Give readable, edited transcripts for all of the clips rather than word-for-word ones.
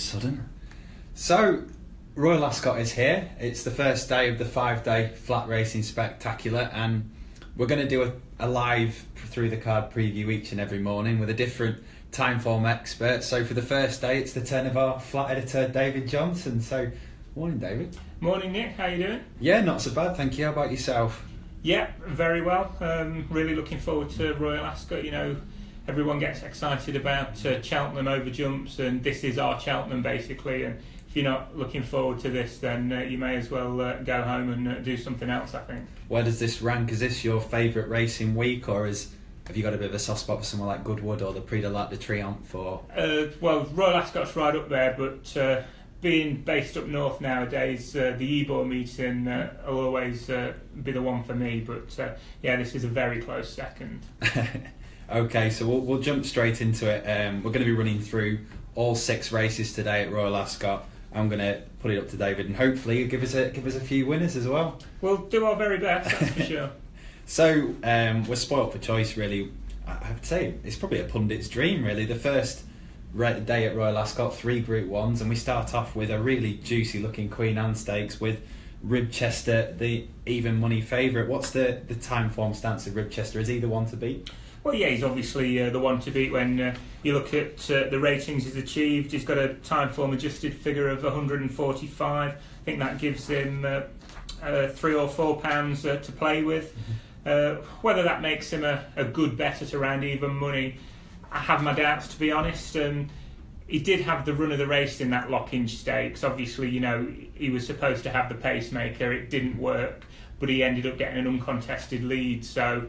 sudden. So, Royal Ascot is here. It's the first day of the 5-day flat racing spectacular, and we're going to do a live through the card preview each and every morning with a different Timeform expert. So for the first day, it's the turn of our flat editor, David Johnson. So, morning, David. Morning, Nick. How you doing? Yeah, not so bad, thank you. How about yourself? Yeah, very well. Really looking forward to Royal Ascot. You know, everyone gets excited about Cheltenham over jumps, and this is our Cheltenham basically. And if you're not looking forward to this, then you may as well go home and do something else, I think. Where does this rank? Is this your favourite racing week, or have you got a bit of a soft spot for somewhere like Goodwood or the Prix de l'Arc de Triomphe? Well, Royal Ascot's right up there, but being based up north nowadays, the Ebor meeting will always be the one for me. But yeah, this is a very close second. Okay, so we'll jump straight into it. We're going to be running through all 6 races today at Royal Ascot. I'm going to put it up to David, and hopefully he'll give us a few winners as well. We'll do our very best, that's for sure. So we're spoilt for choice, really. I have to say, it's probably a pundit's dream, really. The first day at Royal Ascot, 3 Group 1s, and we start off with a really juicy-looking Queen Anne Stakes with Ribchester, the even money favourite. What's the Timeform stance of Ribchester? Is he the one to beat? Well, yeah, he's obviously the one to beat when you look at the ratings he's achieved. He's got a Timeform adjusted figure of 145. I think that gives him £3 or £4 to play with. Whether that makes him a good bet at around even money, I have my doubts, to be honest. He did have the run of the race in that Lockinge Stakes. Obviously, you know, he was supposed to have the pacemaker. It didn't work, but he ended up getting an uncontested lead. So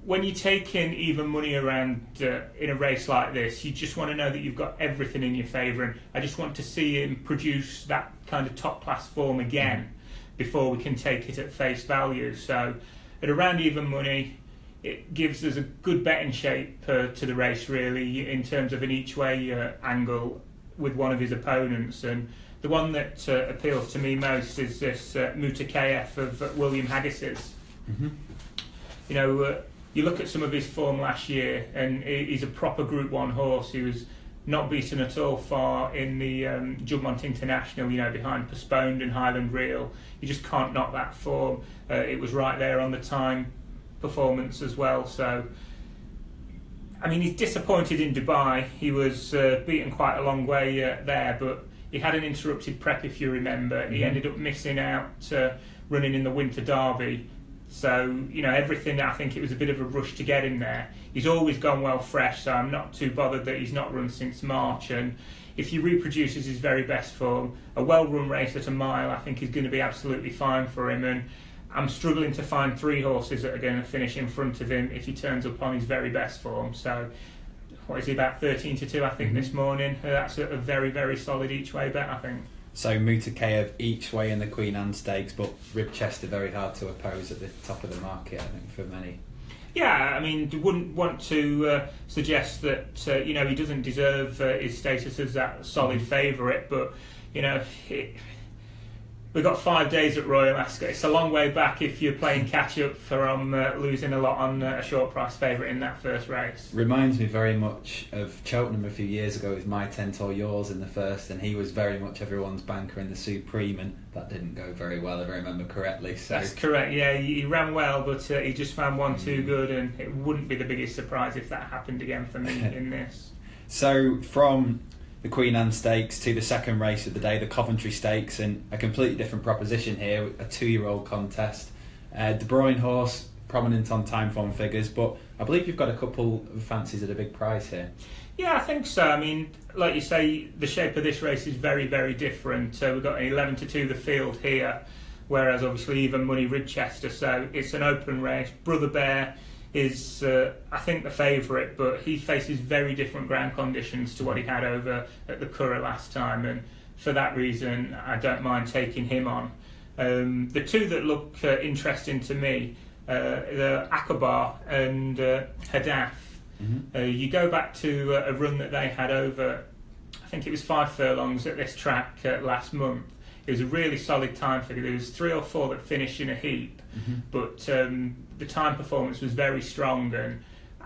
when you take in even money around in a race like this, you just want to know that you've got everything in your favour. And I just want to see him produce that kind of top-class form again before we can take it at face value. So at around even money, it gives us a good betting shape to the race, really, in terms of an each-way angle with one of his opponents. And the one that appeals to me most is this Mutakayev of William Haggis's. Mm-hmm. You know, you look at some of his form last year, and he's a proper Group 1 horse. He was not beaten at all far in the Juddmonte International, you know, behind Postponed and Highland Reel. You just can't knock that form. It was right there on the time performance as well. So, I mean, he's disappointed in Dubai. He was beaten quite a long way there, but he had an interrupted prep, if you remember. He ended up missing out running in the Winter Derby. So, you know, everything, I think it was a bit of a rush to get him there. He's always gone well fresh, so I'm not too bothered that he's not run since March. And if he reproduces his very best form, a well-run race at a mile, I think is going to be absolutely fine for him. And I'm struggling to find 3 horses that are going to finish in front of him if he turns up on his very best form. So, what is he, about 13-2, I think, this morning? That's a very, very solid each-way bet, I think. So Mutakayev each way in the Queen Anne Stakes, but Ribchester very hard to oppose at the top of the market, I think, for many. Yeah, I mean, wouldn't want to suggest that you know, he doesn't deserve his status as that solid favourite, but you know, we've got 5 days at Royal Ascot. It's a long way back if you're playing catch up from losing a lot on a short price favourite in that first race. Reminds me very much of Cheltenham a few years ago with My Tent or Yours in the first, and he was very much everyone's banker in the Supreme, and that didn't go very well, if I remember correctly. So. That's correct, yeah, he ran well, but he just found one too good, and it wouldn't be the biggest surprise if that happened again for me in this. So from the Queen Anne Stakes to the second race of the day, the Coventry Stakes, and a completely different proposition here, a 2-year-old contest. De Bruyne horse, prominent on Timeform figures, but I believe you've got a couple of fancies at a big price here. Yeah, I think so. I mean, like you say, the shape of this race is very, very different. We've got an 11-2 the field here, whereas obviously even money Ribchester, so it's an open race. Brother Bear is, I think, the favourite, but he faces very different ground conditions to what he had over at the Curragh last time, and for that reason, I don't mind taking him on. The 2 that look interesting to me, the Akbar and Hadaf. Mm-hmm. You go back to a run that they had over, I think it was 5 furlongs at this track last month. It was a really solid time figure. There was 3 or 4 that finished in a heap, but the time performance was very strong, and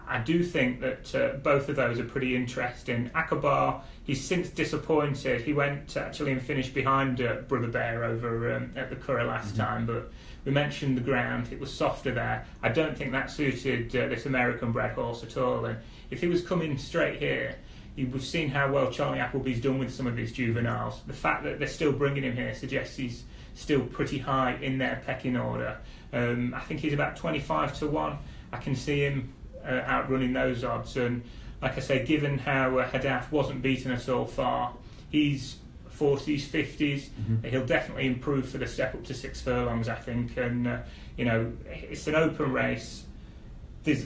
I do think that both of those are pretty interesting. Akbar, he's since disappointed. He went actually and finished behind Brother Bear over at the Curragh last time, but we mentioned the ground. It was softer there. I don't think that suited this American-bred horse at all. And if he was coming straight here, we've seen how well Charlie Appleby's done with some of his juveniles. The fact that they're still bringing him here suggests he's still pretty high in their pecking order. I think he's about 25 to 1. I can see him outrunning those odds. And like I say, given how Hadaf wasn't beaten at all far, he's 40s, 50s. He'll definitely improve for the step up to 6 furlongs, I think. And, it's an open race.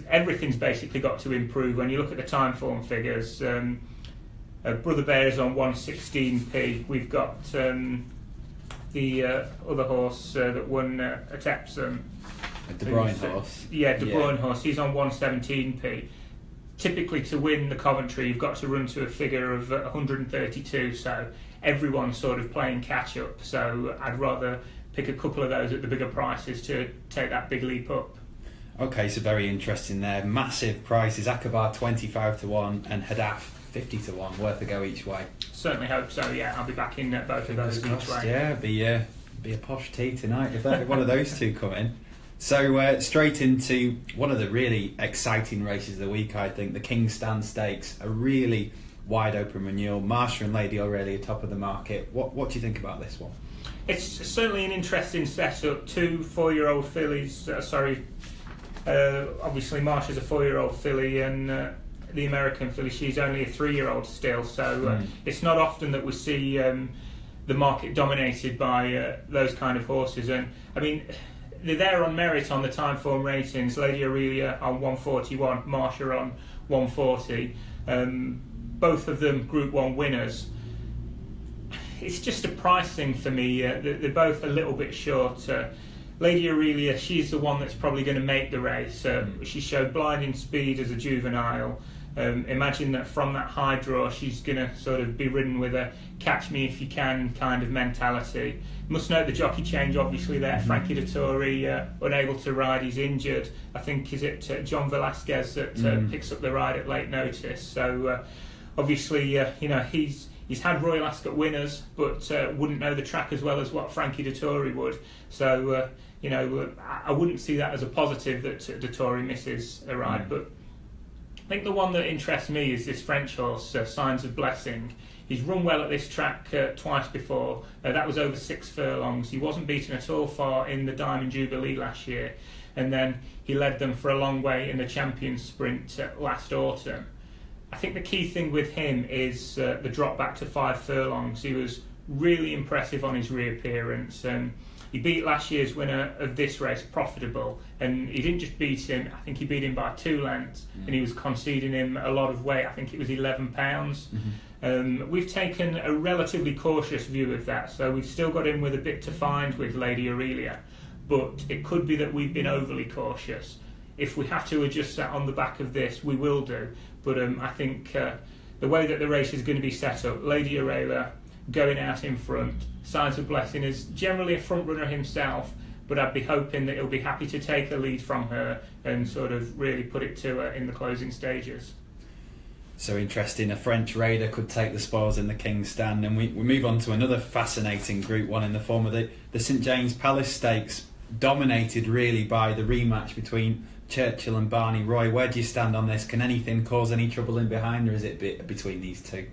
Everything's basically got to improve. When you look at the Timeform figures, Brother Bear is on 116p. We've got the other horse that won at Epsom. A De Bruyne horse. Yeah, De Bruyne horse. He's on 117p. Typically, to win the Coventry, you've got to run to a figure of 132. So everyone's sort of playing catch up. So I'd rather pick a couple of those at the bigger prices to take that big leap up. Okay, so very interesting there. Massive prices. Akbar 25 to 1 and Hadaf 50 to 1. Worth a go each way. Certainly hope so. Yeah, I'll be back in both of those each way. Yeah, be a posh tea tonight if one of those two come in. So straight into one of the really exciting races of the week, I think, the King's Stand Stakes, a really wide open renewal. Marsha and Lady Aurelia top of the market. What do you think about this one? It's certainly an interesting setup. 2 4-year-old fillies. Obviously Marsha's a 4-year-old filly, and the American filly, she's only a 3-year-old still. So it's not often that we see the market dominated by those kind of horses. And I mean, they're there on merit on the Timeform ratings. Lady Aurelia on 141, Marsha on 140. Both of them Group 1 winners. It's just a pricing for me. They're both a little bit short. Lady Aurelia, she's the one that's probably going to make the race. She showed blinding speed as a juvenile. Imagine that from that high draw, she's going to sort of be ridden with a catch me if you can kind of mentality. Must note the jockey change obviously there. Frankie Dettori unable to ride, he's injured. I think is it John Velasquez that picks up the ride at late notice. So obviously he's had Royal Ascot winners, but wouldn't know the track as well as what Frankie Dettori would. So I wouldn't see that as a positive that Dettori misses a ride. But I think the one that interests me is this French horse, Signs of Blessing. He's run well at this track twice before. That was over 6 furlongs. He wasn't beaten at all far in the Diamond Jubilee last year. And then he led them for a long way in the Champions Sprint last autumn. I think the key thing with him is the drop back to 5 furlongs. He was really impressive on his reappearance. He beat last year's winner of this race, Profitable, and he didn't just beat him, I think he beat him by 2 lengths, and he was conceding him a lot of weight. I think it was 11 pounds. We've taken a relatively cautious view of that, so we've still got him with a bit to find with Lady Aurelia, but it could be that we've been overly cautious. If we have to adjust that on the back of this, we will do. But I think the way that the race is going to be set up, Lady Aurelia going out in front, Signs of Blessing is generally a front runner himself, but I'd be hoping that he'll be happy to take a lead from her and sort of really put it to her in the closing stages. So interesting, a French raider could take the spoils in the King's Stand. And we move on to another fascinating Group 1 in the form of the St James Palace Stakes, dominated really by the rematch between Churchill and Barney Roy. Where do you stand on this? Can anything cause any trouble in behind, or is it between these two?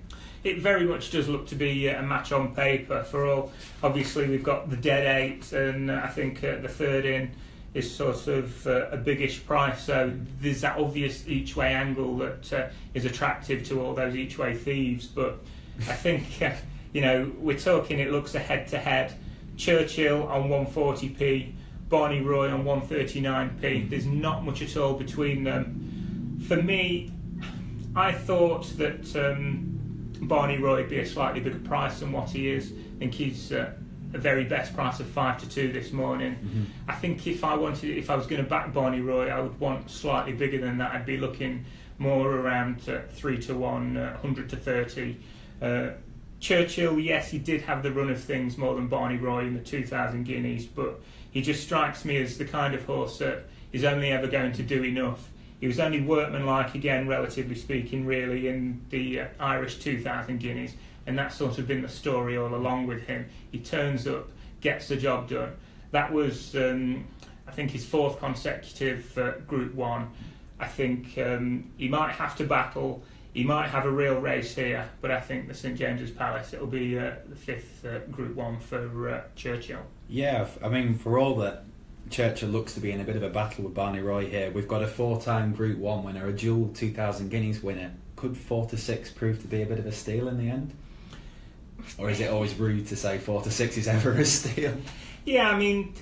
It very much does look to be a match on paper. For all, obviously we've got the dead 8, and I think the third in is sort of a biggish price. So there's that obvious each way angle that is attractive to all those each way thieves. But I think we're talking. It looks a head to head. Churchill on 140p. Barney Roy on 139p. There's not much at all between them. For me, I thought that Barney Roy would be a slightly bigger price than what he is. I think he's a very best price of 5 to 2 this morning. I think if I was going to back Barney Roy, I would want slightly bigger than that. I'd be looking more around 3 to 1, 100 to 30. Churchill, yes, he did have the run of things more than Barney Roy in the 2,000 guineas, but he just strikes me as the kind of horse that is only ever going to do enough. He was only workmanlike again, relatively speaking, really, in the Irish 2000 Guineas, and that's sort of been the story all along with him. He turns up, gets the job done. That was, I think, his 4th consecutive Group 1. I think he might have to battle. He might have a real race here, but I think the St James's Palace, it'll be the 5th Group 1 for Churchill. Yeah, I mean, for all that Churchill looks to be in a bit of a battle with Barney Roy here, we've got a 4-time Group 1 winner, a dual 2000 Guineas winner. Could 4 to 6 prove to be a bit of a steal in the end? Or is it always rude to say 4 to 6 is ever a steal? Yeah, I mean,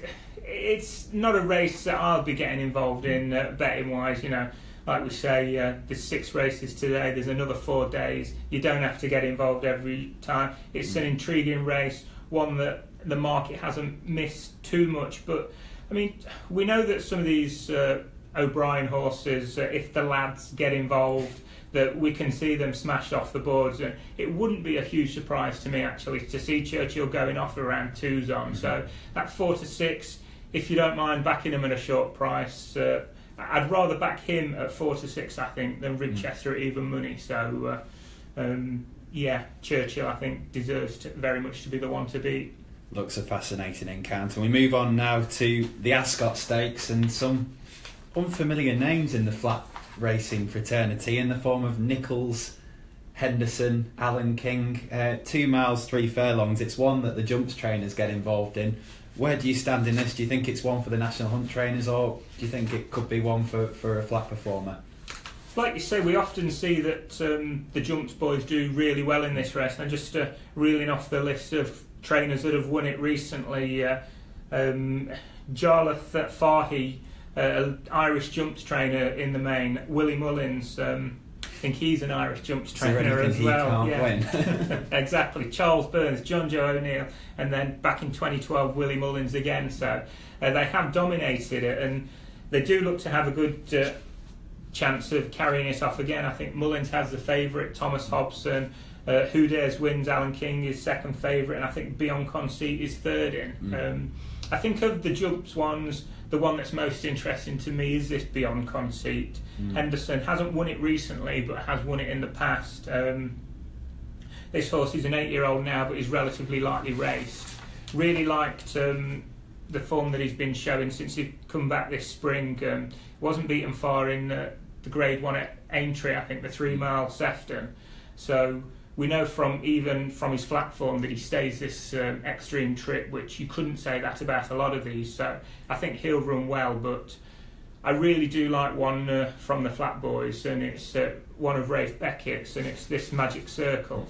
it's not a race that I'll be getting involved in betting wise. You know, like we say, there's 6 races today, there's another 4 days. You don't have to get involved every time. It's an intriguing race, one that the market hasn't missed too much. But I mean, we know that some of these O'Brien horses, if the lads get involved, that we can see them smashed off the boards, and it wouldn't be a huge surprise to me actually to see Churchill going off around 2s on. So that 4 to 6, if you don't mind backing him at a short price, I'd rather back him at 4 to 6, I think, than Richester at even money. So yeah, Churchill, I think, deserves very much to be the one to beat. Looks a fascinating encounter. We move on now to the Ascot Stakes and some unfamiliar names in the flat racing fraternity in the form of Nichols, Henderson, Alan King. 2 miles, 3 furlongs. It's one that the jumps trainers get involved in. Where do you stand in this? Do you think it's one for the National Hunt trainers, or do you think it could be one for a flat performer? Like you say, we often see that the jumps boys do really well in this race. And just reeling off the list of trainers that have won it recently, Jarlath Fahy, Irish jumps trainer in the main. Willie Mullins, I think he's an Irish jumps trainer as well. He can't win. Exactly. Charles Burns, John Joe O'Neill, and then back in 2012, Willie Mullins again. So they have dominated it, and they do look to have a good chance of carrying it off again. I think Mullins has the favourite, Thomas Hobson. Who Dares Wins, Alan King is 2nd favourite, and I think Beyond Conceit is 3rd in. I think of the jumps ones, the one that's most interesting to me is this Beyond Conceit. Henderson hasn't won it recently, but has won it in the past. This horse is an 8-year-old now, but he's relatively lightly raced. Really liked the form that he's been showing since he's come back this spring. Wasn't beaten far in the Grade 1 at Aintree, I think, the 3 mile Sefton. So we know from his flat form that he stays this extreme trip, which you couldn't say that about a lot of these. So I think he'll run well, but I really do like one from the flat boys, and it's one of Rafe Beckett's, and it's this Magic Circle.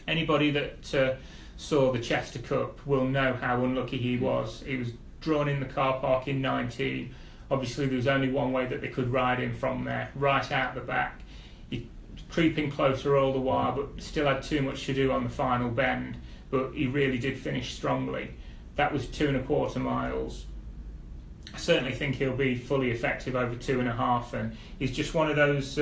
Anybody that saw the Chester Cup will know how unlucky he was. He was drawn in the car park in 19. Obviously there was only one way that they could ride him from there, right out the back. Creeping closer all the while, but still had too much to do on the final bend, but he really did finish strongly. That was 2.25 miles. I certainly think he'll be fully effective over 2.5, and he's just one of those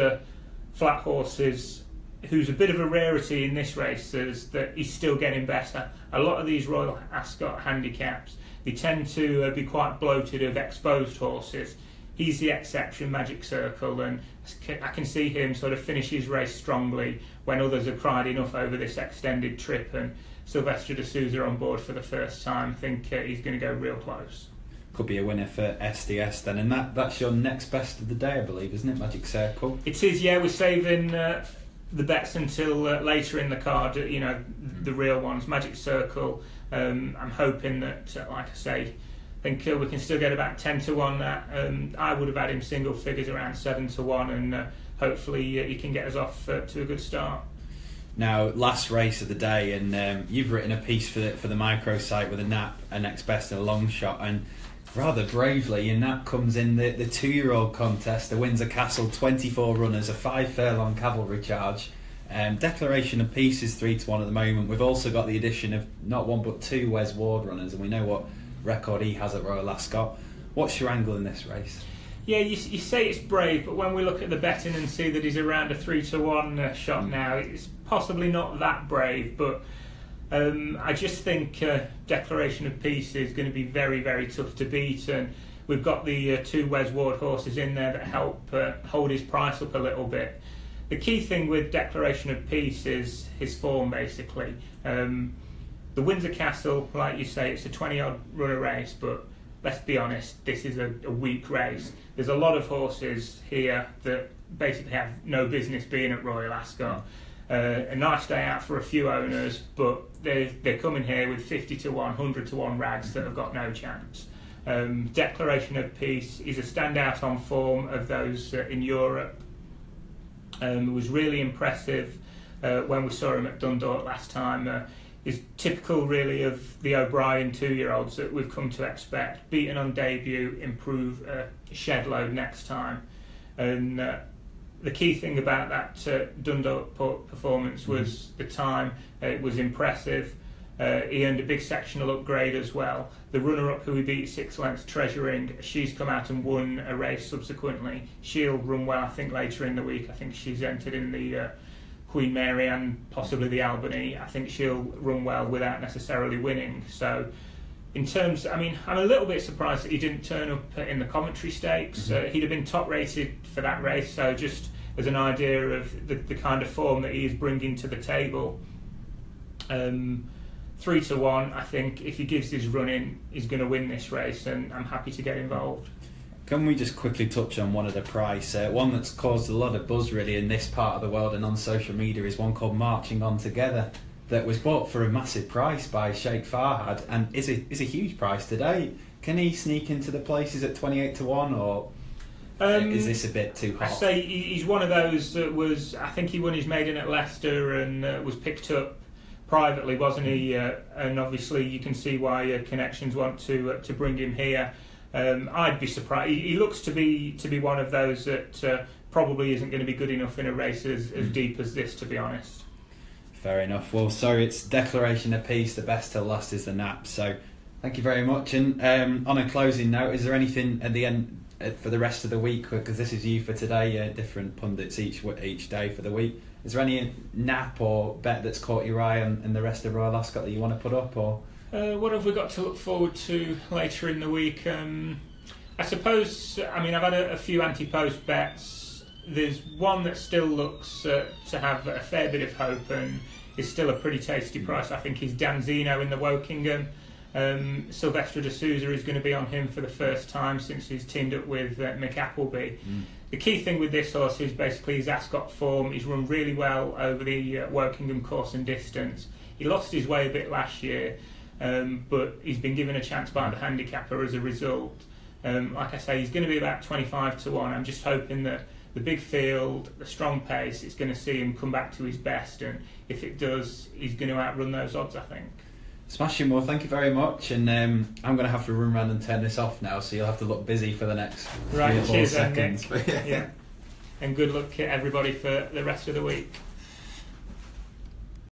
flat horses who's a bit of a rarity in this race, is that he's still getting better. A lot of these Royal Ascot handicaps, they tend to be quite bloated of exposed horses. He's the exception, Magic Circle, and I can see him sort of finish his race strongly when others have cried enough over this extended trip, and Sylvester de Souza on board for the first time. I think he's going to go real close. Could be a winner for SDS then, and that's your next best of the day, I believe, isn't it, Magic Circle? It is, yeah. We're saving the bets until later in the card, the real ones. Magic Circle, I'm hoping that, like I say, I think we can still get about 10 to 1 that. I would have had him single figures around 7 to 1, and hopefully he can get us off to a good start. Now, last race of the day, and you've written a piece for the microsite with a nap, a next best and a long shot, and rather bravely your nap comes in the 2-year-old contest, the Windsor Castle 24 runners, a 5 furlong cavalry charge. Declaration of Peace is 3 to 1 at the moment. We've also got the addition of not one but 2 Wes Ward runners, and we know what record he has at Royal Ascot. What's your angle in this race? Yeah, you say it's brave, but when we look at the betting and see that he's around a 3 to 1 shot now, it's possibly not that brave, but I just think Declaration of Peace is going to be very, very tough to beat, and we've got the 2 Wes Ward horses in there that help hold his price up a little bit. The key thing with Declaration of Peace is his form, basically. The Windsor Castle, like you say, it's a 20-odd runner race, but let's be honest, this is a weak race. There's a lot of horses here that basically have no business being at Royal Ascot. A nice day out for a few owners, but they're coming here with 50 to 1, 100 to 1 rags that have got no chance. Declaration of Peace is a standout on form of those in Europe. It was really impressive when we saw him at Dundalk last time. Is typical really of the O'Brien 2-year-olds that we've come to expect. Beaten on debut, improve shed load next time. And the key thing about that Dundalk performance was the time. It was impressive. He earned a big sectional upgrade as well. The runner-up who he beat 6 lengths, Treasuring, she's come out and won a race subsequently. She'll run well, I think, later in the week. I think she's entered in the Queen Mary and possibly the Albany. I think she'll run well without necessarily winning. So in terms, I mean, I'm a little bit surprised that he didn't turn up in the commentary stakes. He'd have been top rated for that race, so just as an idea of the kind of form that he is bringing to the table. 3 to 1, I think if he gives his run in, he's going to win this race, and I'm happy to get involved. Can we just quickly touch on one of the price? One that's caused a lot of buzz really in this part of the world and on social media is one called Marching On Together, that was bought for a massive price by Sheikh Farhad and is a huge price today. Can he sneak into the places at 28 to 1, or is this a bit too hot? I say he's one of those that was, I think he won his maiden at Leicester and was picked up privately, wasn't he? And obviously you can see why connections want to bring him here. I'd be surprised. He looks to be one of those that probably isn't going to be good enough in a race as deep as this, to be honest. Fair enough. Well, so it's Declaration of Peace, the best till last is the nap. So thank you very much. And on a closing note, is there anything at the end for the rest of the week? Because this is you for today, different pundits each day for the week. Is there any nap or bet that's caught your eye in the rest of Royal Ascot that you want to put up? Or what have we got to look forward to later in the week? I suppose, I mean, I've had a few anti-post bets. There's one that still looks to have a fair bit of hope and is still a pretty tasty price. I think he's Danzino in the Wokingham. Sylvester de Souza is going to be on him for the first time since he's teamed up with Mick Appleby. The key thing with this horse is basically his Ascot form. He's run really well over the Wokingham course and distance. He lost his way a bit last year, but he's been given a chance by the handicapper as a result. Like I say, he's going to be about 25 to 1. I'm just hoping that the big field, the strong pace, it's going to see him come back to his best, and if it does, he's going to outrun those odds, I think. Smashing. Well, thank you very much, and I'm going to have to run around and turn this off now, so you'll have to look busy for the next 3 or 4 seconds. Yeah. And good luck to everybody for the rest of the week.